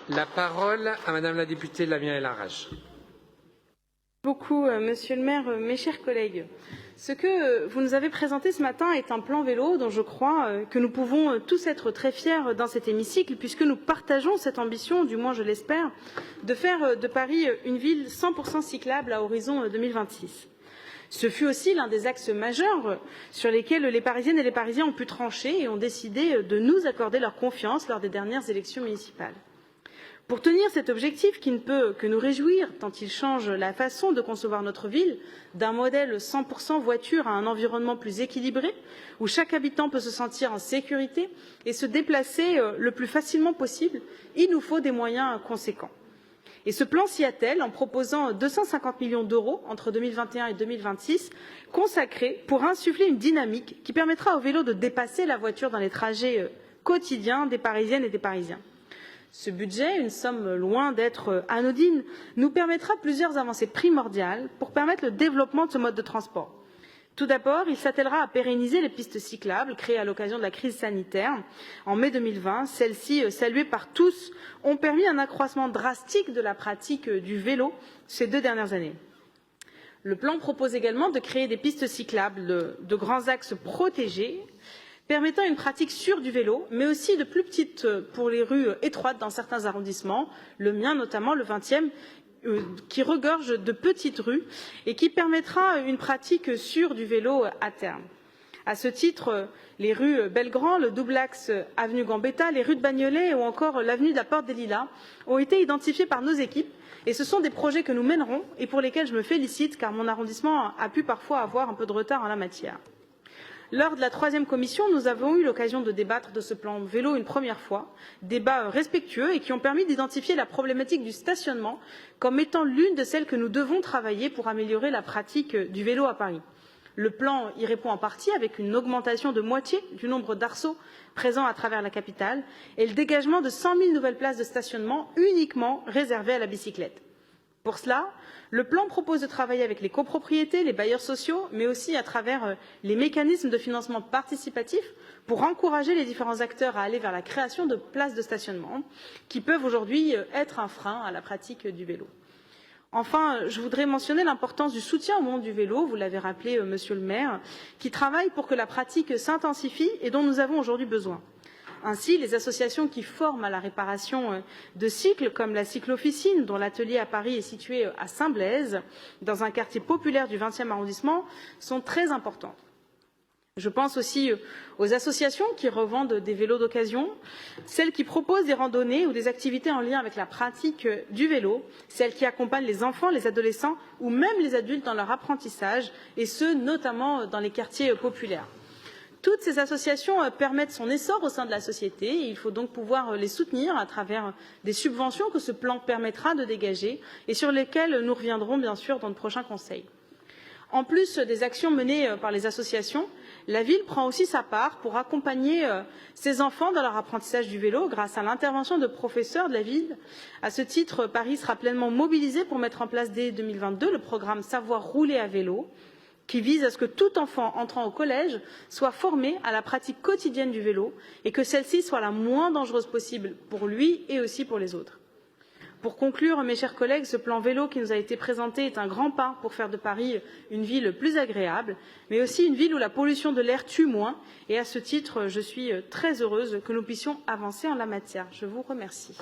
La parole à Madame la députée Lamia El Harraj. Beaucoup, Monsieur le maire, mes chers collègues. Ce que vous nous avez présenté ce matin est un plan vélo dont je crois que nous pouvons tous être très fiers dans cet hémicycle, puisque nous partageons cette ambition, du moins je l'espère, de faire de Paris une ville 100% cyclable à horizon 2026. Ce fut aussi l'un des axes majeurs sur lesquels les Parisiennes et les Parisiens ont pu trancher et ont décidé de nous accorder leur confiance lors des dernières élections municipales. Pour tenir cet objectif qui ne peut que nous réjouir tant il change la façon de concevoir notre ville, d'un modèle 100% voiture à un environnement plus équilibré, où chaque habitant peut se sentir en sécurité et se déplacer le plus facilement possible, il nous faut des moyens conséquents. Et ce plan s'y attelle en proposant 250 millions d'euros entre 2021 et 2026, consacrés pour insuffler une dynamique qui permettra au vélo de dépasser la voiture dans les trajets quotidiens des Parisiennes et des Parisiens. Ce budget, une somme loin d'être anodine, nous permettra plusieurs avancées primordiales pour permettre le développement de ce mode de transport. Tout d'abord, il s'attellera à pérenniser les pistes cyclables créées à l'occasion de la crise sanitaire en mai 2020. Celles-ci, saluées par tous, ont permis un accroissement drastique de la pratique du vélo ces 2 dernières années. Le plan propose également de créer des pistes cyclables de grands axes protégés, permettant une pratique sûre du vélo, mais aussi de plus petites pour les rues étroites dans certains arrondissements, le mien notamment, le 20e, qui regorge de petites rues et qui permettra une pratique sûre du vélo à terme. À ce titre, les rues Belgrand, le double axe avenue Gambetta, les rues de Bagnolet ou encore l'avenue de la Porte des Lilas ont été identifiées par nos équipes et ce sont des projets que nous mènerons et pour lesquels je me félicite car mon arrondissement a pu parfois avoir un peu de retard en la matière. Lors de la 3e commission, nous avons eu l'occasion de débattre de ce plan vélo une première fois, débats respectueux et qui ont permis d'identifier la problématique du stationnement comme étant l'une de celles que nous devons travailler pour améliorer la pratique du vélo à Paris. Le plan y répond en partie avec une augmentation de moitié du nombre d'arceaux présents à travers la capitale et le dégagement de 100 000 nouvelles places de stationnement uniquement réservées à la bicyclette. Pour cela, le plan propose de travailler avec les copropriétés, les bailleurs sociaux, mais aussi à travers les mécanismes de financement participatif pour encourager les différents acteurs à aller vers la création de places de stationnement qui peuvent aujourd'hui être un frein à la pratique du vélo. Enfin, je voudrais mentionner l'importance du soutien au monde du vélo, vous l'avez rappelé, Monsieur le maire, qui travaille pour que la pratique s'intensifie et dont nous avons aujourd'hui besoin. Ainsi, les associations qui forment à la réparation de cycles, comme la Cyclo-Officine, dont l'atelier à Paris est situé à Saint-Blaise, dans un quartier populaire du 20e arrondissement, sont très importantes. Je pense aussi aux associations qui revendent des vélos d'occasion, celles qui proposent des randonnées ou des activités en lien avec la pratique du vélo, celles qui accompagnent les enfants, les adolescents ou même les adultes dans leur apprentissage, et ce, notamment dans les quartiers populaires. Toutes ces associations permettent son essor au sein de la société et il faut donc pouvoir les soutenir à travers des subventions que ce plan permettra de dégager et sur lesquelles nous reviendrons bien sûr dans le prochain Conseil. En plus des actions menées par les associations, la ville prend aussi sa part pour accompagner ses enfants dans leur apprentissage du vélo grâce à l'intervention de professeurs de la ville. À ce titre, Paris sera pleinement mobilisé pour mettre en place dès 2022 le programme Savoir rouler à vélo, qui vise à ce que tout enfant entrant au collège soit formé à la pratique quotidienne du vélo et que celle-ci soit la moins dangereuse possible pour lui et aussi pour les autres. Pour conclure, mes chers collègues, ce plan vélo qui nous a été présenté est un grand pas pour faire de Paris une ville plus agréable, mais aussi une ville où la pollution de l'air tue moins. Et à ce titre, je suis très heureuse que nous puissions avancer en la matière. Je vous remercie.